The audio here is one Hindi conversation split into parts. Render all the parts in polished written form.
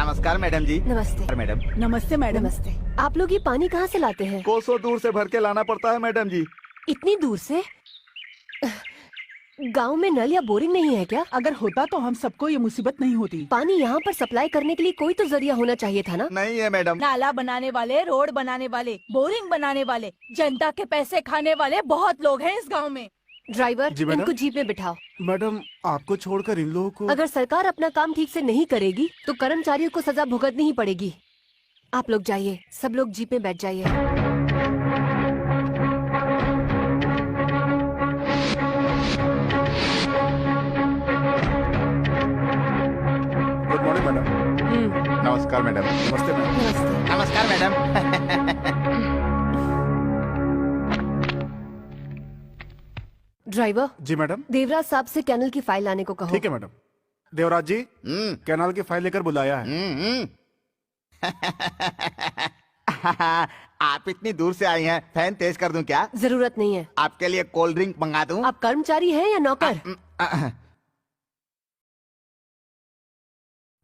नमस्कार मैडम जी। नमस्ते। मैडम नमस्ते मैडम। नमस्ते। आप लोग ये पानी कहाँ से लाते हैं? कोसों दूर से भर के लाना पड़ता है मैडम जी। इतनी दूर से? गांव में नल या बोरिंग नहीं है क्या? अगर होता तो हम सबको ये मुसीबत नहीं होती। पानी यहाँ पर सप्लाई करने के लिए कोई तो जरिया होना चाहिए था ना? नहीं है मैडम। नाला बनाने वाले, रोड बनाने वाले, बोरिंग बनाने वाले, जनता के पैसे खाने वाले बहुत लोग हैं इस गांव में। ड्राइवर, जी मैडम। इनको जीप में बिठाओ। मैडम आपको छोड़कर इन लोगों को। अगर सरकार अपना काम ठीक से नहीं करेगी तो कर्मचारियों को सजा भुगतनी ही पड़ेगी। आप लोग जाइए, सब लोग जीप में बैठ जाइए। Good morning madam. नमस्कार मैडम। नमस्ते मैडम। नमस्ते। नमस्कार मैडम। ड्राइवर, जी मैडम। देवराज साहब से कैनल की फाइल लाने को कहो। ठीक है मैडम। देवराज जी हम्म, कैनाल की फाइल लेकर बुलाया है। हम्म। आप इतनी दूर से आई हैं, फैन तेज कर दूं क्या? जरूरत नहीं है। आपके लिए कोल्ड ड्रिंक मंगा दूं? आप कर्मचारी हैं या नौकर?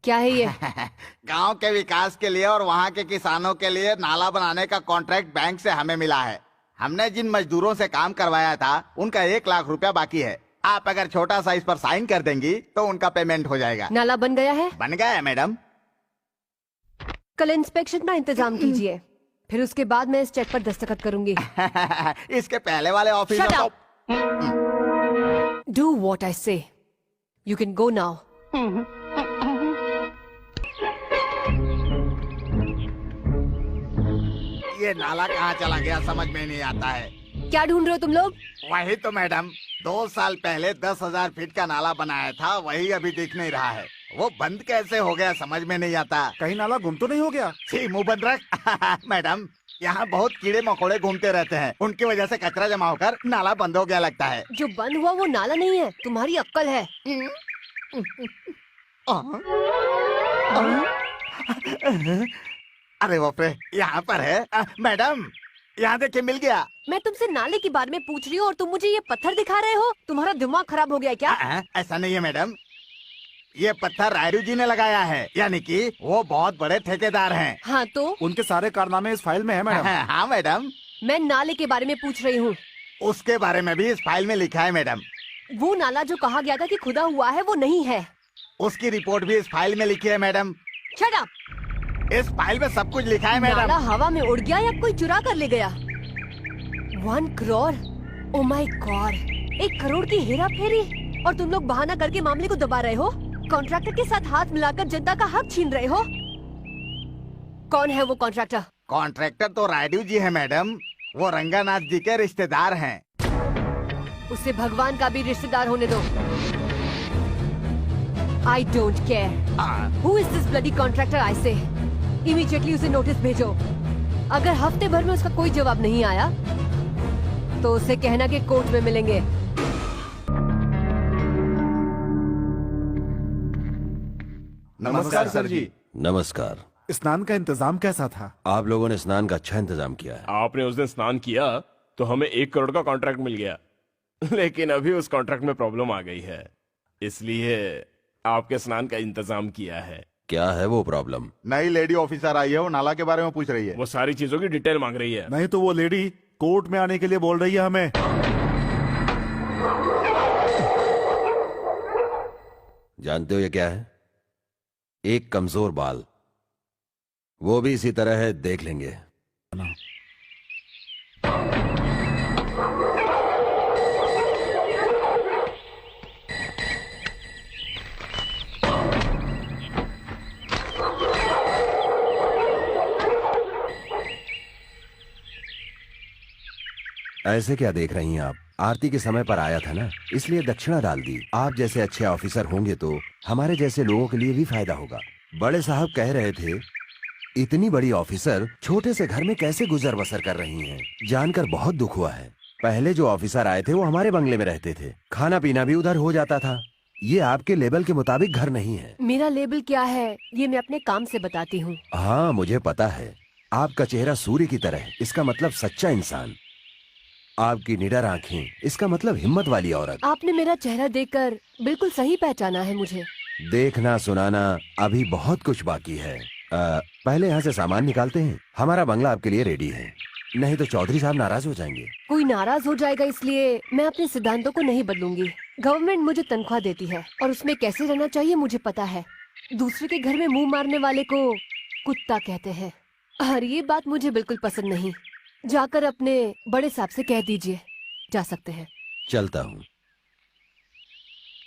क्या है ये? गांव के विकास के लिए और वहाँ के किसानों के लिए नाला बनाने का कॉन्ट्रैक्ट बैंक से हमें मिला है। हमने जिन मजदूरों से काम करवाया था उनका 1 लाख रुपया बाकी है। आप अगर छोटा सा इस पर साइन कर देंगी तो उनका पेमेंट हो जाएगा। नाला बन गया है? बन गया है मैडम। कल इंस्पेक्शन का इंतजाम कीजिए, फिर उसके बाद मैं इस चेक पर दस्तखत करूंगी। इसके पहले वाले ऑफिस Shut में up! Do what I say. You can go now. ये नाला कहाँ चला गया समझ में नहीं आता है। क्या ढूंढ रहे हो तुम लोग? वही तो मैडम, 2 साल पहले 10,000 फीट का नाला बनाया था, वही अभी दिख नहीं रहा है। वो बंद कैसे हो गया समझ में नहीं आता। कहीं नाला गुम तो नहीं हो गया? छी, मुंह बंद रख। मैडम, यहाँ बहुत कीड़े मकोड़े घूमते रहते हैं, उनकी वजह से कचरा जमा होकर नाला बंद हो गया लगता है। जो बंद हुआ वो नाला नहीं है, तुम्हारी अक्कल है। अरे बाप रे, यहाँ पर है। मैडम, यहाँ देखिए मिल गया। मैं तुमसे नाले के बारे में पूछ रही हूँ और तुम मुझे ये पत्थर दिखा रहे हो? तुम्हारा दिमाग खराब हो गया है क्या? ऐसा नहीं है मैडम, ये पत्थर रायरू जी ने लगाया है, यानी कि वो बहुत बड़े ठेकेदार हैं। हाँ तो? उनके सारे कारनामे इस फाइल में है मैडम। हाँ मैडम, मैं नाले के बारे में पूछ रही हूँ। उसके बारे में भी इस फाइल में लिखा है मैडम। वो नाला जो कहा गया था कि खुदा हुआ है वो नहीं है। उसकी रिपोर्ट भी इस फाइल में लिखी है मैडम। Shut up! इस फाइल में सब कुछ लिखा है नाला मैडम। हवा में उड़ गया या कोई चुरा कर ले गया? 1 crore? Oh my God! 1 crore की हेरा फेरी, और तुम लोग बहाना करके मामले को दबा रहे हो। कॉन्ट्रैक्टर के साथ हाथ मिलाकर जनता का हक छीन रहे हो। कौन है वो कॉन्ट्रैक्टर? कॉन्ट्रैक्टर तो रायडू जी है मैडम, वो रंगानाथ जी के रिश्तेदार हैं। उसे भगवान का भी रिश्तेदार होने दो। I don't care. Who is this bloody contractor? I say. Immediately उसे नोटिस भेजो। अगर हफ्ते भर में उसका कोई जवाब नहीं आया तो उसे कहना कि कोर्ट में मिलेंगे। नमस्कार सर जी। नमस्कार। स्नान का इंतजाम कैसा था? आप लोगों ने स्नान का अच्छा इंतजाम किया है। आपने उस दिन स्नान किया तो हमें 1 करोड़ का कॉन्ट्रैक्ट मिल गया, लेकिन अभी उस कॉन्ट्रैक्ट में प्रॉब्लम आ गई है, इसलिए आपके स्नान का इंतजाम किया है। क्या है वो प्रॉब्लम? नई लेडी ऑफिसर आई है, वो नाला के बारे में पूछ रही है। वो सारी चीजों की डिटेल मांग रही है। नहीं तो वो लेडी कोर्ट में आने के लिए बोल रही है हमें। जानते हो ये क्या है? एक कमजोर बाल। वो भी इसी तरह है, देख लेंगे। ऐसे क्या देख रही हैं आप? आरती के समय पर आया था ना, इसलिए दक्षिणा डाल दी। आप जैसे अच्छे ऑफिसर होंगे तो हमारे जैसे लोगों के लिए भी फायदा होगा। बड़े साहब कह रहे थे, इतनी बड़ी ऑफिसर छोटे से घर में कैसे गुजर बसर कर रही हैं। जानकर बहुत दुख हुआ है। पहले जो ऑफिसर आए थे वो हमारे बंगले में रहते थे, खाना पीना भी उधर हो जाता था। ये आपके लेवल के मुताबिक घर नहीं है। मेरा लेवल क्या है ये मैं अपने काम से बताती हूँ। हाँ मुझे पता है, आपका चेहरा सूर्य की तरह है, इसका मतलब सच्चा इंसान। आपकी निडर आंखें, इसका मतलब हिम्मत वाली औरत। आपने मेरा चेहरा देखकर बिल्कुल सही पहचाना है मुझे। देखना सुनाना अभी बहुत कुछ बाकी है। पहले यहाँ से सामान निकालते हैं। हमारा बंगला आपके लिए रेडी है, नहीं तो चौधरी साहब नाराज हो जाएंगे। कोई नाराज हो जाएगा इसलिए मैं अपने सिद्धांतों को नहीं बदलूंगी। गवर्नमेंट मुझे तनख्वाह देती है और उसमें कैसे रहना चाहिए मुझे पता है। दूसरे के घर में मुंह मारने वाले को कुत्ता कहते हैं और ये बात मुझे बिल्कुल पसंद नहीं। जाकर अपने बड़े साहब से कह दीजिए। जा सकते हैं। चलता हूँ।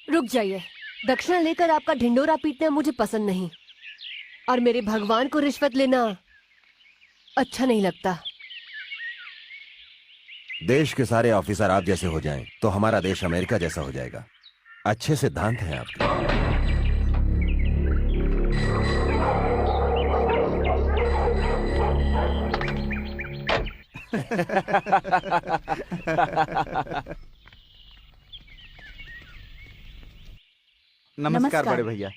रुक जाइए। दक्षिणा लेकर आपका ढिंडोरा पीटना मुझे पसंद नहीं और मेरे भगवान को रिश्वत लेना अच्छा नहीं लगता। देश के सारे ऑफिसर आप जैसे हो जाएं तो हमारा देश अमेरिका जैसा हो जाएगा। अच्छे सिद्धांत हैं आपके। नमस्कार बड़े भैया।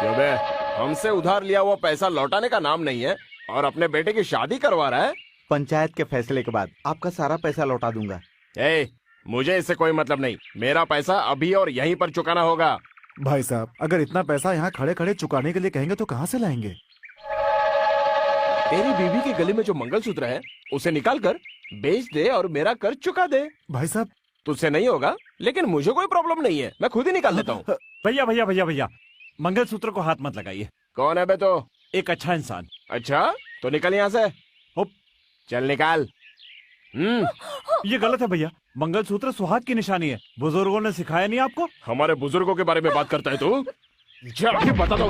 क्यों बे, हमसे उधार लिया हुआ पैसा लौटाने का नाम नहीं है और अपने बेटे की शादी करवा रहा है। पंचायत के फैसले के बाद आपका सारा पैसा लौटा दूंगा। मुझे इससे कोई मतलब नहीं। मेरा पैसा अभी और यहीं पर चुकाना होगा। भाई साहब, अगर इतना पैसा यहाँ खड़े खड़े चुकाने के लिए कहेंगे तो कहाँ से लाएंगे? तेरी बीवी के गले में जो मंगलसूत्र है उसे निकाल कर बेच दे और मेरा कर्ज चुका दे। भाई साहब, तुझसे नहीं होगा, लेकिन मुझे कोई प्रॉब्लम नहीं है, मैं खुद ही निकाल देता हूँ। भैया भैया भैया भैया, मंगलसूत्र को हाथ मत लगाइए। कौन है बे तो? एक अच्छा इंसान। अच्छा, तो निकल यहाँ से। चल निकाल। ये गलत है भैया, मंगलसूत्र सुहाग की निशानी है। बुजुर्गों ने सिखाया नहीं आपको? हमारे बुजुर्गों के बारे में बात करता है तू? जाके बता दो।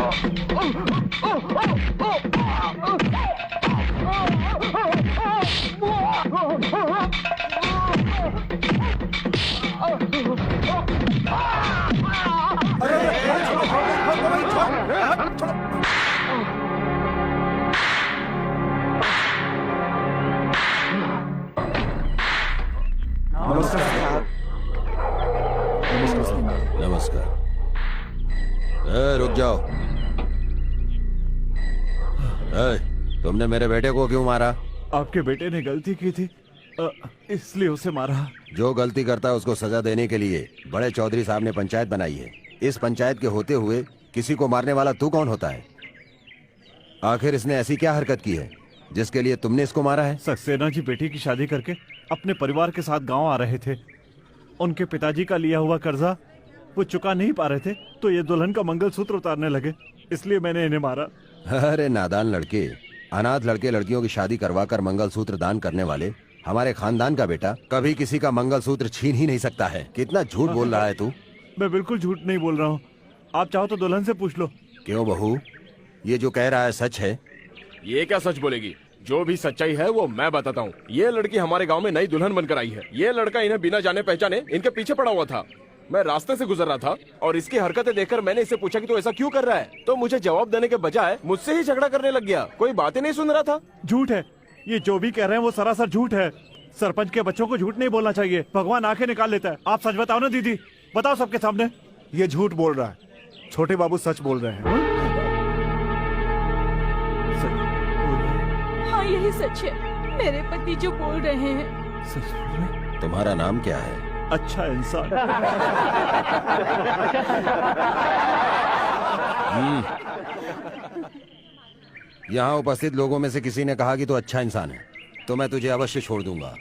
नमस्कार साहब। नमस्कार। रुक जाओ। तुमने मेरे बेटे को क्यों मारा? आपके बेटे ने गलती की थी, इसलिए उसे मारा। जो गलती करता है उसको सजा देने के लिए बड़े चौधरी साहब ने पंचायत बनाई है। इस पंचायत के होते हुए किसी को मारने वाला तू कौन होता है? आखिर इसने ऐसी क्या हरकत की है जिसके लिए तुमने इसको मारा है? सक्सेना जी बेटी की शादी करके अपने परिवार के साथ गांव आ रहे थे। उनके पिताजी का लिया हुआ कर्जा वो चुका नहीं पा रहे थे, तो ये दुल्हन का मंगलसूत्र उतारने लगे, इसलिए मैंने इन्हें मारा। अरे नादान लड़के, अनाथ लड़के लड़कियों की शादी करवाकर मंगलसूत्र दान करने वाले हमारे खानदान का बेटा कभी किसी का मंगलसूत्र छीन ही नहीं सकता है। कितना झूठ बोल रहा है तू? मैं बिल्कुल झूठ नहीं बोल रहा हूँ, आप चाहो तो दुल्हन से पूछ लो। क्यों बहू, ये जो कह रहा है सच है? ये क्या सच बोलेगी? जो भी सच्चाई है वो मैं बताता हूँ। ये लड़की हमारे गांव में नई दुल्हन बनकर आई है। ये लड़का इन्हें बिना जाने पहचाने इनके पीछे पड़ा हुआ था। मैं रास्ते से गुजर रहा था और इसकी हरकतें देखकर मैंने इससे पूछा कि तू ऐसा क्यों कर रहा है, तो मुझे जवाब देने के बजाय मुझसे ही झगड़ा करने लग गया। कोई बात ही नहीं सुन रहा था। झूठ है, ये जो भी कह रहे हैं वो सरासर झूठ है। सरपंच के बच्चों को झूठ नहीं बोलना चाहिए, भगवान आंखें निकाल लेता है। आप सच बताओ ना दीदी, बताओ सबके सामने। ये झूठ बोल रहा है, छोटे बाबू सच बोल रहे हैं। हाँ यही सच है, मेरे पति जो बोल रहे हैं। सच बोल रहे हैं? तुम्हारा नाम क्या है? अच्छा इंसान। यहाँ उपस्थित लोगों में से किसी ने कहा कि तू अच्छा इंसान है तो मैं तुझे अवश्य छोड़ दूंगा।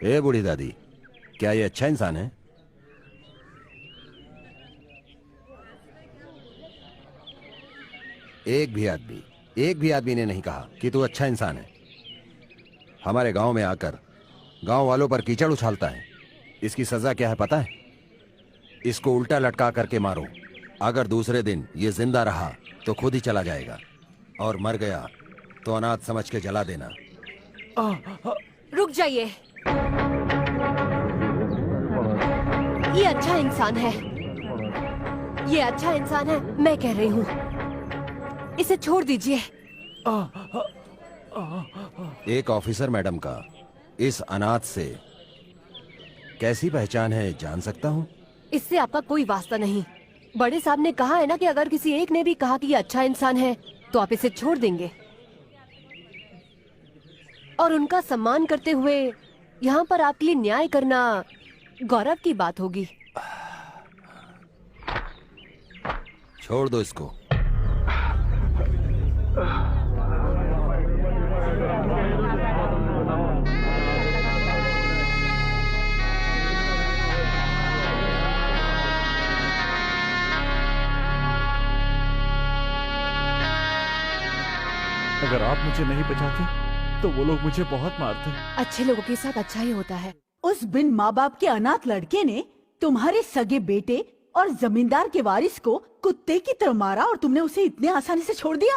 ए बूढ़ी दादी, क्या ये अच्छा इंसान है? एक भी आदमी ने नहीं कहा कि तू अच्छा इंसान है। हमारे गांव में आकर गांव वालों पर कीचड़ उछालता है। इसकी सजा क्या है पता है? इसको उल्टा लटका करके मारो। अगर दूसरे दिन ये जिंदा रहा तो खुद ही चला जाएगा, और मर गया तो अनाथ समझ के जला देना। रुक जाइए। ये अच्छा इंसान है, ये अच्छा इंसान है, मैं कह रही हूँ। इसे छोड़ दीजिए। एक ऑफिसर मैडम का इस अनाथ से कैसी पहचान है जान सकता हूँ? इससे आपका कोई वास्ता नहीं। बड़े साहब ने कहा है ना कि अगर किसी एक ने भी कहा कि ये अच्छा इंसान है तो आप इसे छोड़ देंगे, और उनका सम्मान करते हुए यहाँ पर आपके लिए न्याय करना गौरव की बात होगी। छोड़ दो इसको। अगर आप मुझे नहीं बचाते तो वो लोग मुझे बहुत मारते। अच्छे लोगों के साथ अच्छा ही होता है। उस बिन माँ बाप के अनाथ लड़के ने तुम्हारे सगे बेटे और जमींदार के वारिस को कुत्ते की तरह मारा और तुमने उसे इतने आसानी से छोड़ दिया।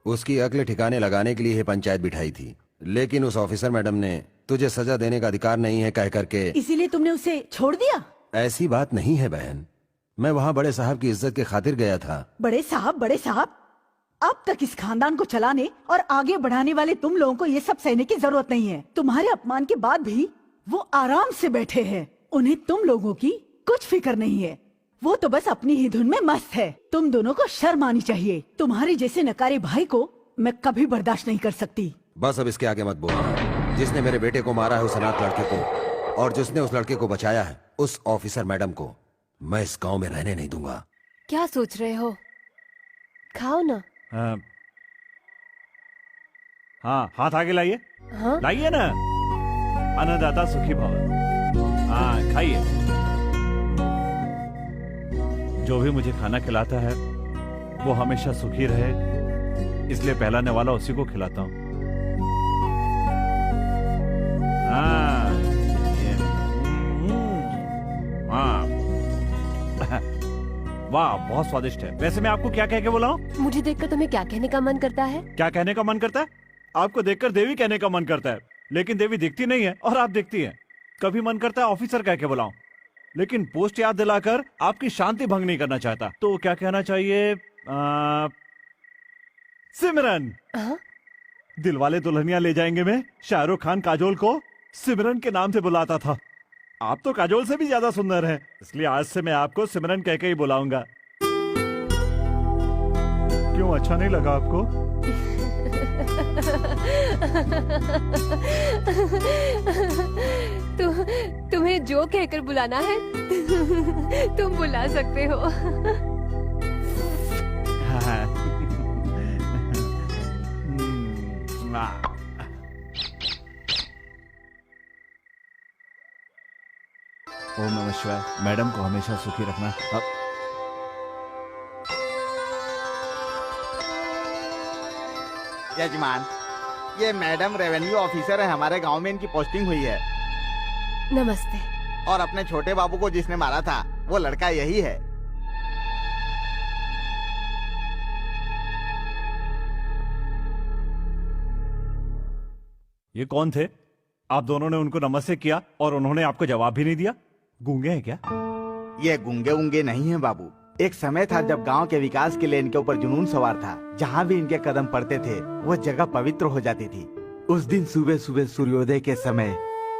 उसकी अक्ल ठिकाने लगाने के लिए ये पंचायत बिठाई थी, लेकिन उस ऑफिसर मैडम ने तुझे सजा देने का अधिकार नहीं है कह करके। इसीलिए तुमने उसे छोड़ दिया? ऐसी बात नहीं है बहन, मैं वहाँ बड़े साहब की इज्जत के खातिर गया था। बड़े साहब, अब तक इस खानदान को चलाने और आगे बढ़ाने वाले तुम लोगों को ये सब सहने की जरूरत नहीं है। तुम्हारे अपमान के बाद भी वो आराम से बैठे हैं, उन्हें तुम लोगों की कुछ फिक्र नहीं है। वो तो बस अपनी ही धुन में मस्त है। तुम दोनों को शर्म आनी चाहिए। तुम्हारे जैसे नकारे भाई को मैं कभी बर्दाश्त नहीं कर सकती। बस अब इसके आगे मत बोलना। जिसने मेरे बेटे को मारा है उस अनाथ लड़के को, और जिसने उस लड़के को बचाया है उस ऑफिसर मैडम को, मैं इस गांव में रहने नहीं दूंगा। क्या सोच रहे हो? खाओ ना। हाँ, हाथ आगे लाइए। हाँ? लाइए ना। अन्नदाता सुखी भव। हाँ, खाइए। जो भी मुझे खाना खिलाता है वो हमेशा सुखी रहे, इसलिए पहलाने वाला उसी को खिलाता हूँ। हाँ, वाह, बहुत स्वादिष्ट है। वैसे मैं आपको क्या कह के बोला हूँ? मुझे देखकर तुम्हें क्या कहने का मन करता है? क्या कहने का मन करता है? आपको देखकर देवी कहने का मन करता है, लेकिन देवी दिखती नहीं है और आप दिखती हैं। कभी मन करता है ऑफिसर कह के बुलाऊं, लेकिन पोस्ट याद दिलाकर आपकी शांति भंग नहीं करना चाहता। तो क्या कहना चाहिए? सिमरन। दिलवाले दुल्हनिया ले जाएंगे में शाहरुख खान काजोल को सिमरन के नाम से बुलाता था। आप तो काजोल से भी ज्यादा सुंदर हैं, इसलिए आज से मैं आपको सिमरन कह के ही बुलाऊंगा। क्यों, अच्छा नहीं लगा आपको? तुम्हें जो कहकर बुलाना है तुम बुला सकते हो। ओम नमः शिवाय। मैडम को हमेशा सुखी रखना। यजमान, ये मैडम रेवेन्यू ऑफिसर है, हमारे गांव में इनकी पोस्टिंग हुई है। नमस्ते। और अपने छोटे बाबू को जिसने मारा था वो लड़का यही है। ये कौन थे? आप दोनों ने उनको नमस्ते किया और उन्होंने आपको जवाब भी नहीं दिया। गूंगे हैं क्या? ये गूंगे उंगे नहीं है बाबू। एक समय था जब गांव के विकास के लिए इनके ऊपर जुनून सवार था। जहाँ भी इनके कदम पड़ते थे वो जगह पवित्र हो जाती थी। उस दिन सुबह सुबह सूर्योदय के समय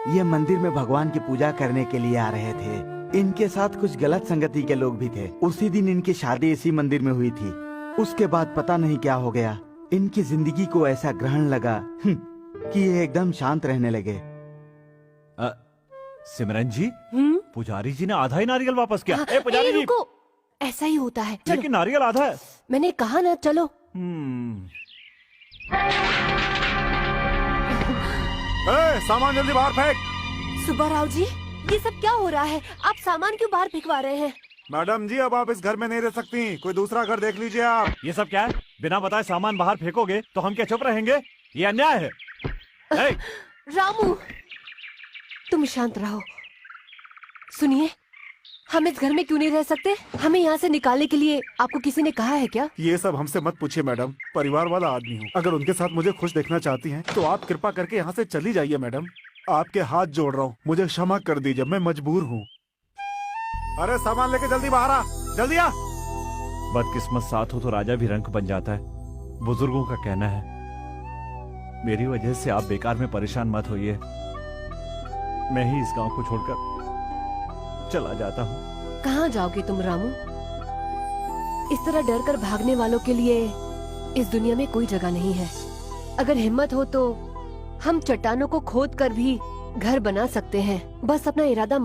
ये मंदिर में भगवान की पूजा करने के लिए आ रहे थे। इनके साथ कुछ गलत संगति के लोग भी थे। उसी दिन इनकी शादी इसी मंदिर में हुई थी। उसके बाद पता नहीं क्या हो गया, इनकी जिंदगी को ऐसा ग्रहण लगा कि ये एकदम शांत रहने लगे। सिमरन जी, पुजारी जी ने आधा ही नारियल वापस किया। ए पुजारी जी, रुको, ऐसा ही होता है। चलो। लेकिन नारियल आधा है। मैंने कहा ना, चलो। सामान जल्दी बाहर फेंक। सुब्बा राव जी, ये सब क्या हो रहा है? आप सामान क्यों बाहर फेंकवा रहे हैं? मैडम जी, अब आप इस घर में नहीं रह सकती, कोई दूसरा घर देख लीजिए आप। ये सब क्या है? बिना बताए सामान बाहर फेंकोगे तो हम क्या चुप रहेंगे? ये अन्याय है। रामू, तुम शांत रहो। सुनिए, हम इस घर में क्यों नहीं रह सकते? हमें यहाँ से निकालने के लिए आपको किसी ने कहा है क्या? ये सब हमसे मत पूछिए मैडम, परिवार वाला आदमी हूँ। अगर उनके साथ मुझे खुश देखना चाहती हैं तो आप कृपा करके यहाँ से चली जाइए मैडम। आपके हाथ जोड़ रहा हूँ, मुझे क्षमा कर दीजिए, मैं मजबूर हूँ। अरे सामान लेके जल्दी बाहर आ, जल्दी आ। बदकिस्मत साथ हो तो राजा भी रंक बन जाता है, बुजुर्गों का कहना है। मेरी वजह से आप बेकार में परेशान मत होइए। मैं ही इस गांव को छोड़कर चला जाता हूँ। कहाँ जाओगे तुम रामू? इस तरह डर कर भागने वालों के लिए इस दुनिया में कोई जगह नहीं है। अगर हिम्मत हो तो हम चट्टानों को खोद कर भी घर बना सकते हैं। बस अपना इरादा